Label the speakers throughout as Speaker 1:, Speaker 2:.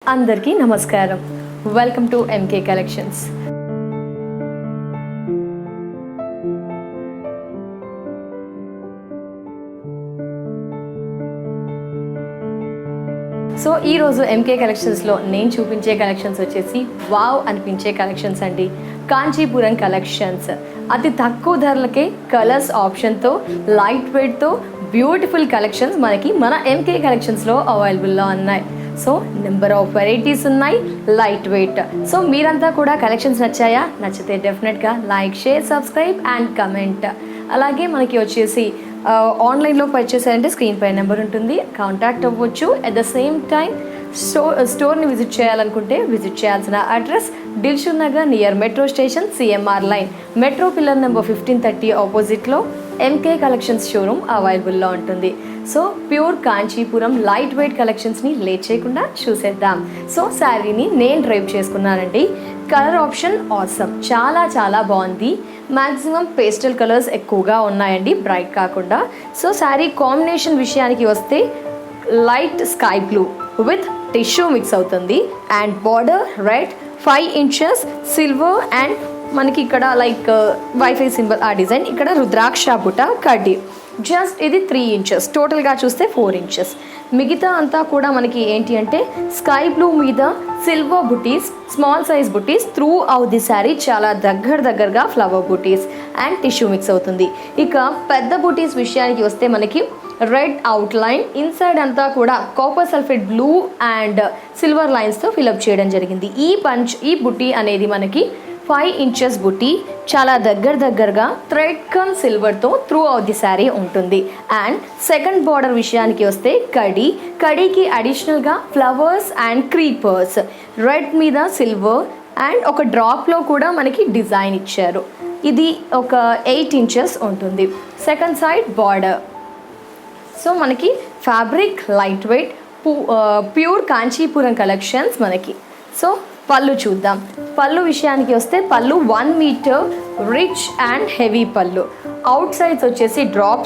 Speaker 1: అందరికీ నమస్కారం. Welcome to MK collections. So ఈరోజు ఎంకే కలెక్షన్స్లో నేను చూపించే కలెక్షన్స్ వచ్చేసి వావ్ అనిపించే కలెక్షన్స్ అండి. కాంచీపురం కలెక్షన్స్ అతి తక్కువ ధరలకే కలర్స్ ఆప్షన్తో లైట్ వెయిట్తో బ్యూటిఫుల్ కలెక్షన్స్ మనకి మన ఎంకే కలెక్షన్స్లో అవైలబుల్లో ఉన్నాయి. సో నెంబర్ ఆఫ్ వెరైటీస్ ఉన్నాయి, లైట్ వెయిట్. సో మీరంతా కూడా కలెక్షన్స్ నచ్చాయా? నచ్చితే డెఫినెట్గా like, share, subscribe and comment. అలాగే మనకి వచ్చేసి ఆన్లైన్లో పర్చేస్ అంటే స్క్రీన్ పై నెంబర్ ఉంటుంది, కాంటాక్ట్ అవ్వచ్చు. అట్ ద సేమ్ టైం స్టోర్ని విజిట్ చేయాలనుకుంటే విజిట్ చేయాల్సిన address Dilsukh Nagar near metro station, CMR line, metro pillar number 1530 ఆపోజిట్లో ఎంకే కలెక్షన్స్ షోరూమ్ అవైలబుల్లో ఉంటుంది. So pure Kanchipuram light weight కలెక్షన్స్ని లేట్ చేయకుండా చూసేద్దాం. సో శారీని నేను డ్రైవ్ చేసుకున్నానండి. కలర్ ఆప్షన్ ఆసమ్, చాలా చాలా బాగుంది. మ్యాక్సిమం పేస్టల్ కలర్స్ ఎక్కువగా ఉన్నాయండి, బ్రైట్ కాకుండా. సో శారీ కాంబినేషన్ విషయానికి వస్తే light sky blue with tissue mix అవుతుంది and border red 5 inches silver and మనకి ఇక్కడ లైక్ వైఫై సింబల్ ఆ డిజైన్. ఇక్కడ రుద్రాక్ష బుట్ట కడ్డీ. జస్ట్ ఇది 3 inches, టోటల్గా చూస్తే 4 inches. మిగతా అంతా కూడా మనకి ఏంటి అంటే స్కై బ్లూ మీద silver buttis, small size buttis through out the sari. చాలా దగ్గరగా flower buttis and tissue mix అవుతుంది. ఇక పెద్ద బుటీస్ విషయానికి వస్తే మనకి రెడ్ అవుట్ లైన్, ఇన్సైడ్ అంతా కూడా copper sulphate blue and silver లైన్స్తో ఫిలప్ చేయడం జరిగింది. ఈ బుటీ అనేది మనకి 5 inches బుటీ, చాలా దగ్గరగా థ్రెడ్ కమ్ సిల్వర్తో త్రూ అవుట్ ది శారీ ఉంటుంది. అండ్ సెకండ్ బార్డర్ విషయానికి వస్తే కడీకి అడిషనల్గా ఫ్లవర్స్ అండ్ క్రీపర్స్, రెడ్ మీద సిల్వర్ అండ్ ఒక డ్రాప్లో కూడా మనకి డిజైన్ ఇచ్చారు. ఇది ఒక 8 inches ఉంటుంది. Second side border. సో మనకి fabric light weight pure Kanchipuram collections మనకి. సో పళ్ళు చూద్దాం. పళ్ళు విషయానికి వస్తే పళ్ళు 1 meter రిచ్ అండ్ హెవీ పళ్ళు. అవుట్ సైడ్స్ వచ్చేసి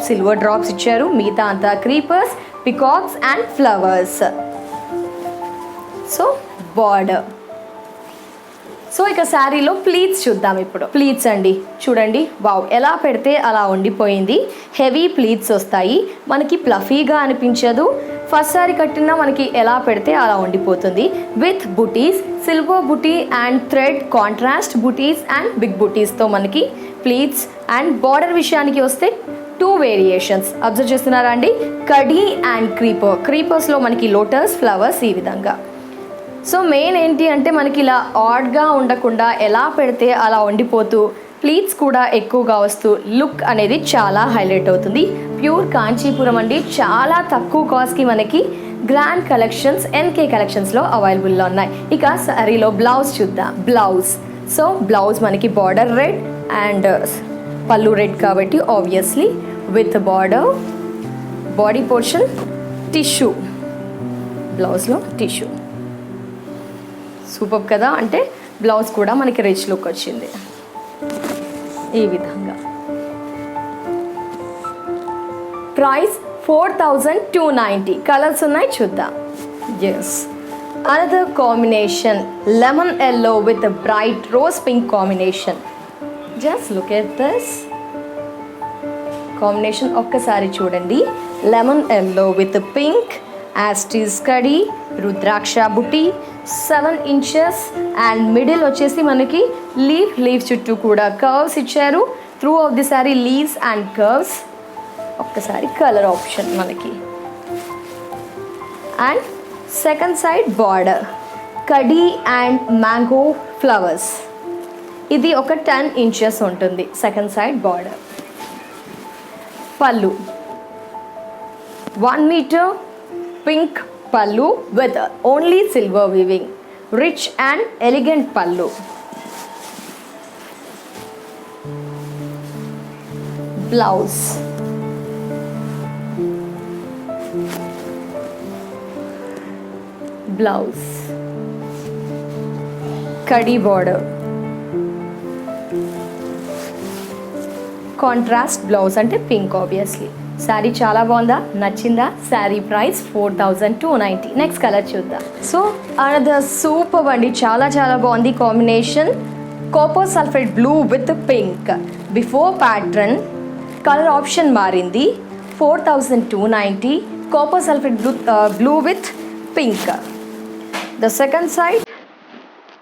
Speaker 1: సిల్వర్ డ్రాప్స్ ఇచ్చారు, మిగతా అంతా creepers, peacocks and flowers. So border. So ఇక శారీలో ప్లీట్స్ చూద్దాం ఇప్పుడు. ప్లీట్స్ అండి చూడండి, వావ్ ఎలా పెడితే అలా ఉండిపోయింది. హెవీ ప్లీట్స్ వస్తాయి, మనకి ప్లఫీగా అనిపించదు. ఫస్ట్ శారీ కట్టినా మనకి ఎలా పెడితే అలా ఉండిపోతుంది. With buttis, silver buti and thread contrast buttis and big బుటీస్తో మనకి ప్లీట్స్. అండ్ బార్డర్ విషయానికి వస్తే 2 వేరియేషన్స్ అబ్జర్వ్ చేస్తున్నారా అండి. కడీ అండ్ క్రీపర్స్లో మనకి లోటస్ ఫ్లవర్స్ ఈ విధంగా. సో మెయిన్ ఏంటి అంటే మనకి ఇలా ఆడ్గా ఉండకుండా ఎలా పెడితే అలా ఉండిపోతూ ప్లీట్స్ కూడా ఎక్కువగా వస్తూ లుక్ అనేది చాలా హైలైట్ అవుతుంది. ప్యూర్ కాంచీపురం అండి, చాలా తక్కువ కాస్ట్కి మనకి గ్రాండ్ కలెక్షన్స్ ఎంకే కలెక్షన్స్లో అవైలబుల్లో ఉన్నాయి. ఇక శారీలో బ్లౌజ్ చూద్దాం. సో బ్లౌజ్ మనకి బార్డర్ రెడ్ అండ్ పళ్ళు రెడ్ కాబట్టి obviously with border. Body portion tissue, బ్లౌజ్లో టిష్యూ. సూపర్ కదా, అంటే బ్లౌజ్ కూడా మనకి రిచ్ లుక్ వచ్చింది ఈ విధంగా. ప్రైస్ 4290. కలర్స్ ఉన్నాయి చూద్దాం. Yes, another combination lemon yellow with bright rose pink combination. Just look at this combination ఒక్కసారి చూడండి. లెమన్ ఎల్లో విత్ పింక్, యాస్టీస్ కడీ, రుద్రాక్ష బుటీ 7 inches అండ్ మిడిల్ వచ్చేసి మనకి లీవ్ చుట్టూ కూడా కర్వ్స్ ఇచ్చారు. Through of the sari leaves and curves. ఒక్కసారి కలర్ ఆప్షన్ మనకి. And second side border khadi and mango flowers. ఇది ఒక 10 inches ఉంటుంది సెకండ్ సైడ్ బార్డర్. పళ్ళు 1 meter pink pallu with only silver weaving, rich and elegant pallu. Blouse. Kadi border. Contrast blouse ante pink obviously. Sari చాలా బాగుందా, నచ్చిందా? Sari price 4290. Next colour చూద్దాం. So another super అండి, చాలా చాలా బాగుంది combination. Copper sulphate blue with pink. Before pattern colour option మారింది. 4290. Copper sulphate blue with pink. The second side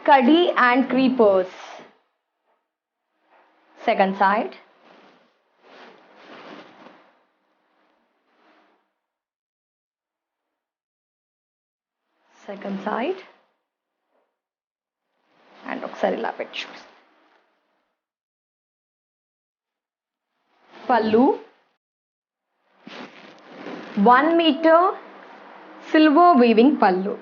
Speaker 1: khadi and creepers. Second side and ఒకసారి ఇలా పెట్టి పళ్ళు 1 మీటర్ సిల్వర్ వీవింగ్ పళ్ళు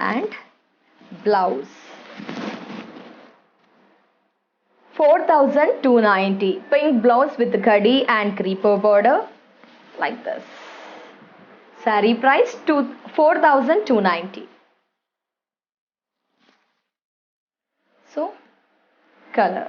Speaker 1: and blouse 4290. Pink blouse with khadi and creeper border like this. Saree price 4290. So color.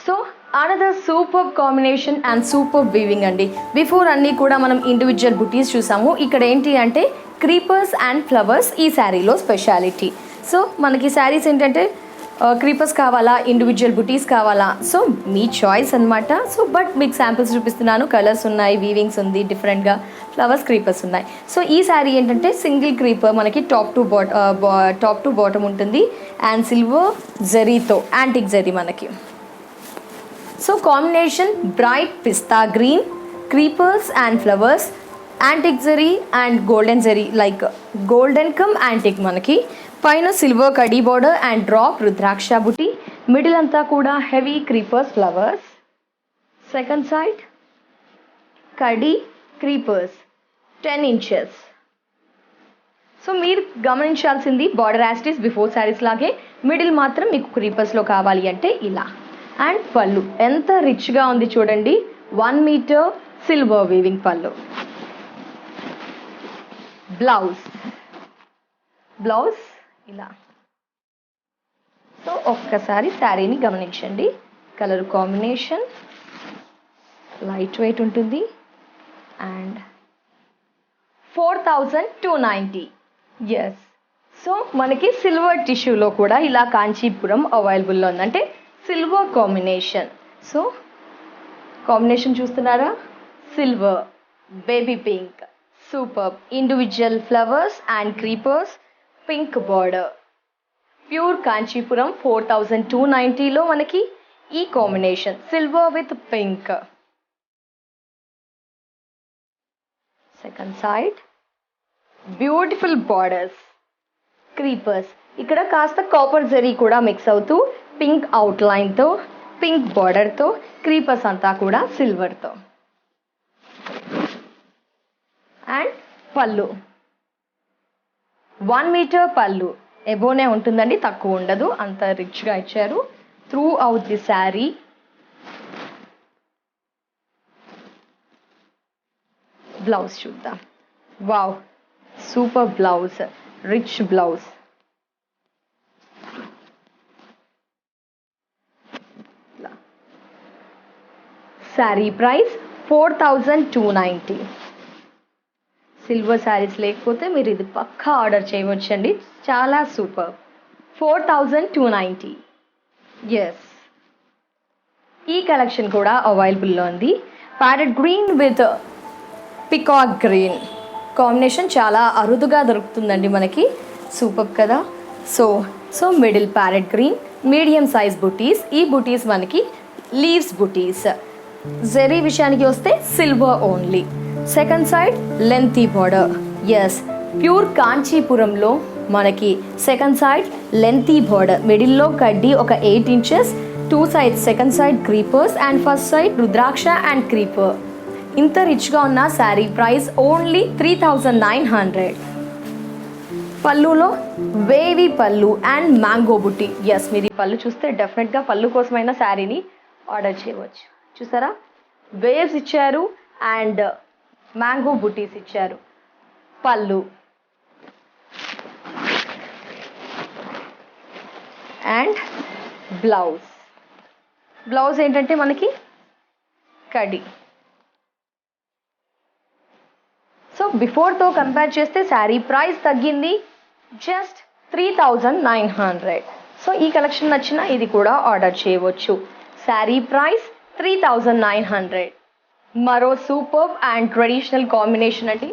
Speaker 1: So another super combination and super weaving అండి. Before అన్నీ కూడా మనం individual బుటీస్ చూసాము. ఇక్కడ ఏంటి అంటే క్రీపర్స్ అండ్ ఫ్లవర్స్ ఈ శారీలో స్పెషాలిటీ. సో మనకి శారీస్ ఏంటంటే క్రీపర్స్ కావాలా, ఇండివిజువల్ బుటీస్ కావాలా, సో మీ చాయిస్ అనమాట. సో బట్ మీకు శాంపిల్స్ చూపిస్తున్నాను. కలర్స్ ఉన్నాయి, వీవింగ్స్ ఉంది, డిఫరెంట్గా ఫ్లవర్స్, క్రీపర్స్ ఉన్నాయి. సో ఈ శారీ ఏంటంటే సింగిల్ క్రీపర్ మనకి టాప్ టు బాటమ్ ఉంటుంది అండ్ సిల్వర్ జరీతో యాంటిక్ జరీ మనకి. So combination bright pista green, creepers and flowers, antique జరీ అండ్ గోల్డెన్ జరీ, లైక్ గోల్డెన్ కమ్ యాంటిక్ మనకి. పైన సిల్వర్ కడీ బార్డర్ అండ్ డ్రాప్ రుద్రాక్ష బుటీ. మిడిల్ అంతా కూడా heavy creepers flowers. Second side కడీ క్రీపర్స్ 10 inches. సో మీరు గమనించాల్సింది బార్డర్ యాస్టీస్ బిఫోర్ శారీస్ లాగే, మిడిల్ మాత్రం మీకు క్రీపర్స్లో కావాలి అంటే ఇలా. అండ్ పళ్ళు ఎంత రిచ్గా ఉంది చూడండి, 1 మీటర్ సిల్వర్ వీవింగ్ పళ్ళు. బ్లౌజ్ ఇలా. సో ఒక్కసారి శారీని గమనించండి. కలర్ కాంబినేషన్ లైట్ వెయిట్ ఉంటుంది అండ్ 4290. ఎస్. సో మనకి సిల్వర్ టిష్యూలో కూడా ఇలా కాంచీపురం అవైలబుల్లో ఉంది, అంటే సిల్వర్ కాంబినేషన్. సో కాంబినేషన్ చూస్తున్నారా, silver, baby pink, super. Individual flowers and creepers, pink border, pure Kanchipuram 4290లో మనకి ఈ combination silver with pink. Second side beautiful borders, creepers. ఇక్కడ కాస్త కాపర్ జరీ కూడా మిక్స్ అవుతూ పింక్ అవుట్లైన్తో, పింక్ బార్డర్తో, క్రీపర్స్ అంతా కూడా సిల్వర్తో. అండ్ పళ్ళు 1 మీటర్ పళ్ళు, ఎబోనే ఉంటుందండి, తక్కువ ఉండదు, అంత రిచ్గా ఇచ్చారు throughout the sari. Blouse చూద్దాం. Wow, super blouse, rich blouse. Sari price 4290. Silver saris లేకపోతే మీరు ఇది పక్కా ఆర్డర్ చేయవచ్చండి, చాలా సూపర్. 4290. ఎస్. ఈ కలెక్షన్ కూడా అవైలబుల్లో ఉంది. Parrot green with peacock green combination చాలా అరుదుగా దొరుకుతుందండి మనకి, సూపర్ కదా. So middle parrot green, medium size బుటీస్. ఈ బుటీస్ మనకి లీవ్స్ బుటీస్. జరీ విషయానికి వస్తే silver only. Second side lengthy border. Yes, pure కాంచీపురంలో మనకి సెకండ్ సైడ్ లెంతీ బార్డర్, మిడిల్లో కడ్డీ ఒక 8 inches, 2 sides second side creepers and first side rudraksha and creeper. ఇంత రిచ్గా ఉన్న శారీ ప్రైస్ ఓన్లీ 3900. పళ్ళులో వేవీ పళ్ళు అండ్ మ్యాంగో బుట్టి. ఎస్, మీరు ఈ పళ్ళు చూస్తే డెఫినెట్గా పళ్ళు కోసమైన శారీని ఆర్డర్ చేయవచ్చు. చూసారా, వేవ్స్ ఇచ్చారు అండ్ మ్యాంగో బుటీస్ ఇచ్చారు. పళ్ళు అండ్ బ్లౌజ్ బ్లౌజ్ ఏంటంటే మనకి కడి. సో బిఫోర్తో కంపేర్ చేస్తే శారీ ప్రైస్ తగ్గింది జస్ట్ 3900. సో ఈ కలెక్షన్ నచ్చినా ఇది కూడా ఆర్డర్ చేయవచ్చు. శారీ ప్రైస్ 3900. మరో సూపర్ అండ్ ట్రెడిషనల్ కాంబినేషన్ అండి.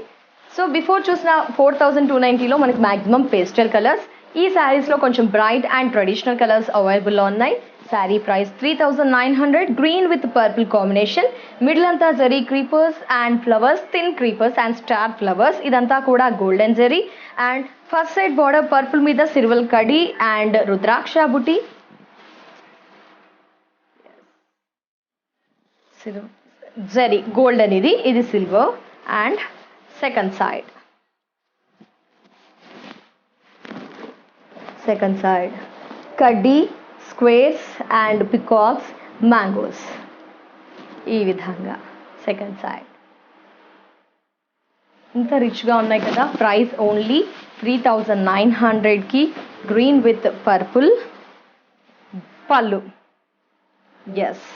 Speaker 1: సో బిఫోర్ చూసిన 4290లో మనకి మ్యాక్సిమం పేస్టల్ కలర్స్, ఈ శారీస్లో కొంచెం బ్రైట్ అండ్ ట్రెడిషనల్ కలర్స్ అవైలబుల్లో ఉన్నాయి. Sari price 3900. Green with purple combination, middle అంతా zari creepers and flowers, thin creepers and star flowers, ఇదంతా కూడా golden zari. And first side border purple మీద సిల్వర్ కడి అండ్ రుద్రాక్ష బుటీ, జరీ గోల్డెన్, ఇది సిల్వర్. అండ్ సెకండ్ సైడ్ కడ్డీ, స్క్వేర్స్ అండ్ పికాక్స్, మ్యాంగోస్, ఈ విధంగా సెకండ్ సైడ్. ఇంత రిచ్గా ఉన్నాయి కదా. ప్రైస్ ఓన్లీ 3900కి. గ్రీన్ విత్ పర్పుల్ పళ్ళు, ఎస్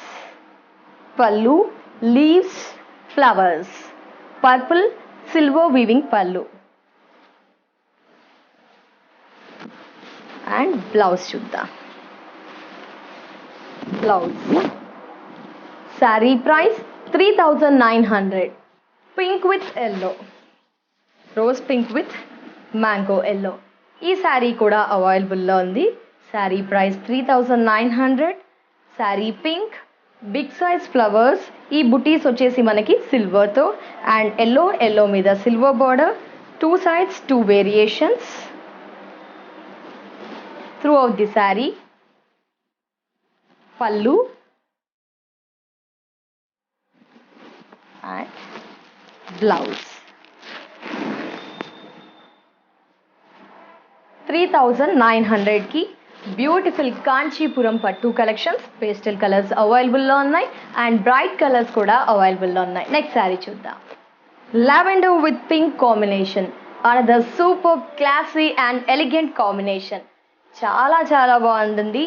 Speaker 1: pallu, leaves, flowers, purple silver weaving pallu. And blouse చూద్దాం. Blouse sari price 3900. Pink with yellow, rose pink with mango yellow, ఈ శారీ కూడా అవైలబుల్లో ఉంది. Sari price 3900. Sari pink, big size flowers, ఈ బుటీస్ వచ్చేసి మనకి సిల్వర్తో అండ్ ఎల్లో మీద silver border, 2 sides 2 variations throughout the saree. Pallu and blouse. 3900కి బ్యూటిఫుల్ కాంచీపురం పట్టు కలెక్షన్స్, పేస్టల్ కలర్స్ అవైలబుల్లో ఉన్నాయి అండ్ బ్రైట్ కలర్స్ కూడా అవైలబుల్లో ఉన్నాయి. నెక్స్ట్ శారీ చూద్దాం. Lavender with pink combination, another super classy and elegant combination. చాలా బాగుంటుంది.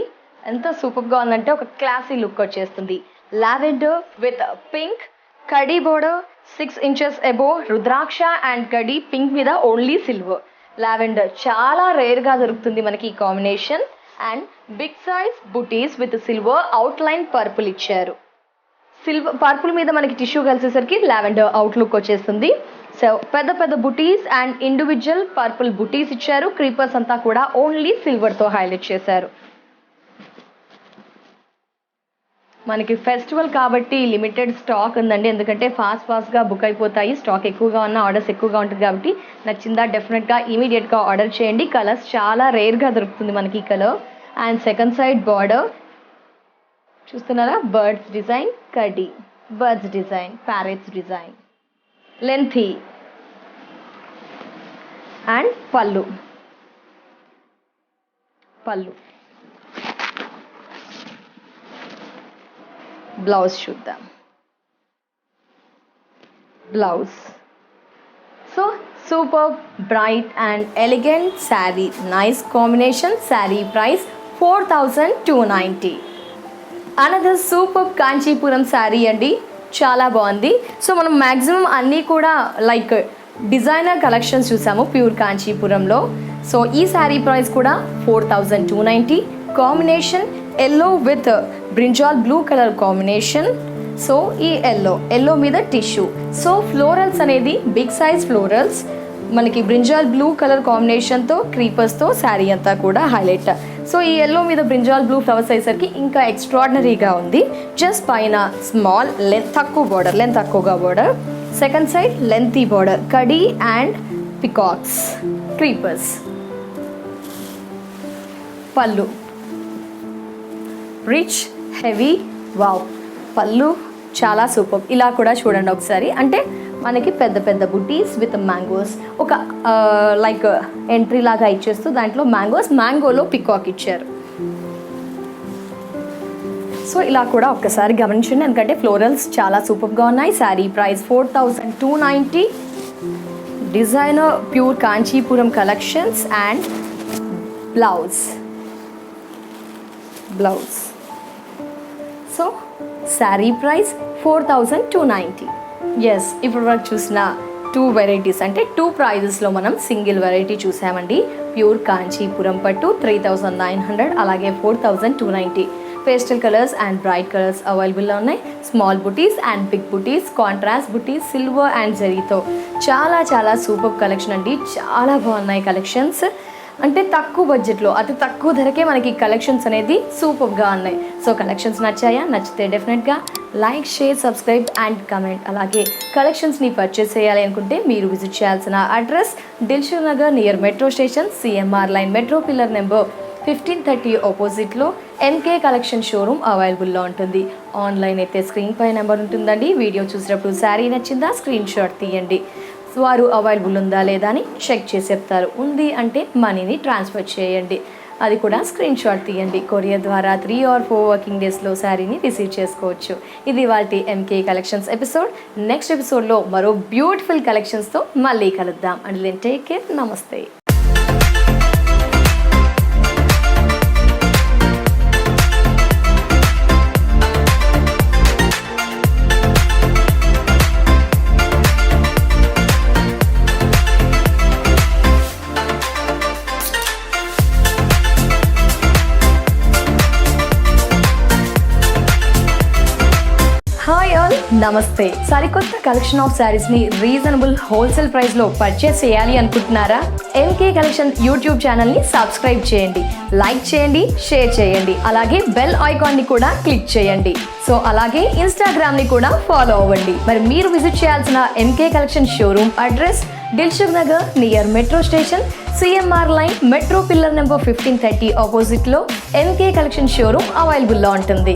Speaker 1: ఎంత సూపర్గా ఉందంటే ఒక క్లాసీ లుక్ వచ్చేస్తుంది. Lavender with pink, khadi border 6 inches above, rudraksha and khadi, pink మీద ఓన్లీ సిల్వర్. లావెండర్ చాలా రేర్గా దొరుకుతుంది మనకి ఈ combination. And big size buttis with silver outline purple ఇచ్చారు. సిల్వర్ పర్పుల్ మీద మనకి టిష్యూ కలిసేసరికి లావెండర్ అవుట్లుక్ వచ్చేస్తుంది. సో పెద్ద బుటీస్ అండ్ ఇండివిజువల్ పర్పుల్ బుటీస్ ఇచ్చారు. క్రీపర్స్ అంతా కూడా ఓన్లీ సిల్వర్తో హైలైట్ చేశారు. మనకి ఫెస్టివల్ కాబట్టి లిమిటెడ్ స్టాక్ ఉందండి, ఎందుకంటే ఫాస్ట్గా బుక్ అయిపోతాయి. స్టాక్ ఎక్కువగా ఉన్న ఆర్డర్స్ ఎక్కువగా ఉంటుంది కాబట్టి నచ్చిందా డెఫినెట్గా ఇమీడియట్గా ఆర్డర్ చేయండి. కలర్స్ చాలా రేర్గా దొరుకుతుంది మనకి ఈ colour. And second side border చూస్తున్నారా, బర్డ్స్ డిజైన్, కడ్డీ birds design, parrots design, lengthy. And పళ్ళు బ్లౌజ్ చూద్దాం. Blouse so super bright and elegant sari, nice combination. Sari price 4290. Another super Kanchipuram sari అండి, చాలా బాగుంది. సో మనం మ్యాక్సిమం అన్నీ కూడా లైక్ డిజైనర్ కలెక్షన్స్ చూసాము ప్యూర్ కాంచీపురంలో. సో ఈ శారీ ప్రైస్ కూడా 4290. Combination yellow with brinjal blue colour combination. So ఈ ఎల్లో మీద టిష్యూ. సో ఫ్లోరల్స్ అనేది బిగ్ సైజ్ ఫ్లోరల్స్ మనకి బ్రింజాల్ బ్లూ కలర్ కాంబినేషన్తో క్రీపర్స్తో శారీ అంతా కూడా హైలైట్. సో ఈ ఎల్లో మీద బ్రింజాల్ బ్లూ ఫ్లవర్స్ అయ్యేసరికి ఇంకా ఎక్స్ట్రాడినరీగా ఉంది. జస్ట్ పైన స్మాల్ లెంత్ తక్కువగా border, second side lengthy border, khadi and peacocks, creepers. పళ్ళు రిచ్ హెవీ, వావ్ పళ్ళు చాలా సూపర్. ఇలా కూడా చూడండి ఒకసారి. అంటే మనకి పెద్ద బుటీస్ విత్ మ్యాంగోస్, ఒక లైక్ ఎంట్రీ లాగా ఇచ్చేస్తూ దాంట్లో మ్యాంగోలో పికాక్ ఇచ్చారు. సో ఇలా కూడా ఒక్కసారి గమనించండి, ఎందుకంటే ఫ్లోరల్స్ చాలా సూపర్గా ఉన్నాయి. Sari price 4290. Designer pure Kanchipuram collections. And blouse so sari price 4290. Yes, ఇప్పుడు వరకు చూసిన 2 వెరైటీస్ అంటే 2 ప్రైజెస్లో మనం సింగిల్ వెరైటీ చూసామండి. ప్యూర్ కాంచీపురం పట్టు 3900, అలాగే 4290. Pastel colours and bright colours అవైలబుల్లో ఉన్నాయి. Small buttis and big buttis, contrast buttis, silver and జరీతో చాలా సూపర్ కలెక్షన్ అండి. చాలా బాగున్నాయి కలెక్షన్స్. అంటే తక్కువ బడ్జెట్లో అతి తక్కువ ధరకే మనకి కలెక్షన్స్ అనేది సూపర్గా ఉన్నాయి. సో కలెక్షన్స్ నచ్చాయా? నచ్చితే డెఫినెట్గా like, share, subscribe and comment. అలాగే కలెక్షన్స్ని పర్చేస్ చేయాలి అనుకుంటే మీరు విజిట్ చేయాల్సిన address Dilsukh Nagar near metro station, CMR line, metro pillar number 1530 ఆపోజిట్లో ఎంకే కలెక్షన్ షోరూమ్ అవైలబుల్లో ఉంటుంది. ఆన్లైన్ అయితే స్క్రీన్ పై నెంబర్ ఉంటుందండి. వీడియో చూసినప్పుడు శారీ నచ్చిందా స్క్రీన్ షాట్ తీయండి. వారు అవైలబుల్ ఉందా లేదా అని చెక్ చేసి చెప్తారు. ఉంది అంటే మనీని ట్రాన్స్ఫర్ చేయండి, అది కూడా స్క్రీన్ షాట్ తీయండి. కొరియర్ ద్వారా 3 or 4 వర్కింగ్ డేస్లో శారీని రిసీవ్ చేసుకోవచ్చు. ఇది వాటి ఎంకే కలెక్షన్స్ ఎపిసోడ్. నెక్స్ట్ ఎపిసోడ్లో మరో బ్యూటిఫుల్ కలెక్షన్స్తో మళ్ళీ కలుద్దాం. And then take care. నమస్తే. హాయ్ ఆల్, నమస్తే. సరికొత్త కలెక్షన్ ఆఫ్ శారీస్ని రీజనబుల్ హోల్సేల్ ప్రైస్లో పర్చేస్ చేయాలి అనుకుంటున్నారా? ఎంకే కలెక్షన్ యూట్యూబ్ ఛానల్ని సబ్స్క్రైబ్ చేయండి, లైక్ చేయండి, షేర్ చేయండి. అలాగే బెల్ ఐకాన్ని కూడా క్లిక్ చేయండి. సో అలాగే ఇన్స్టాగ్రామ్ని కూడా ఫాలో అవ్వండి. మరి మీరు విజిట్ చేయాల్సిన MK collection showroom address Dilsukh Nagar near metro station, CMR line, metro pillar number 1530 ఆపోజిట్లో ఎంకే కలెక్షన్ షోరూమ్ అవైలబుల్లో ఉంటుంది.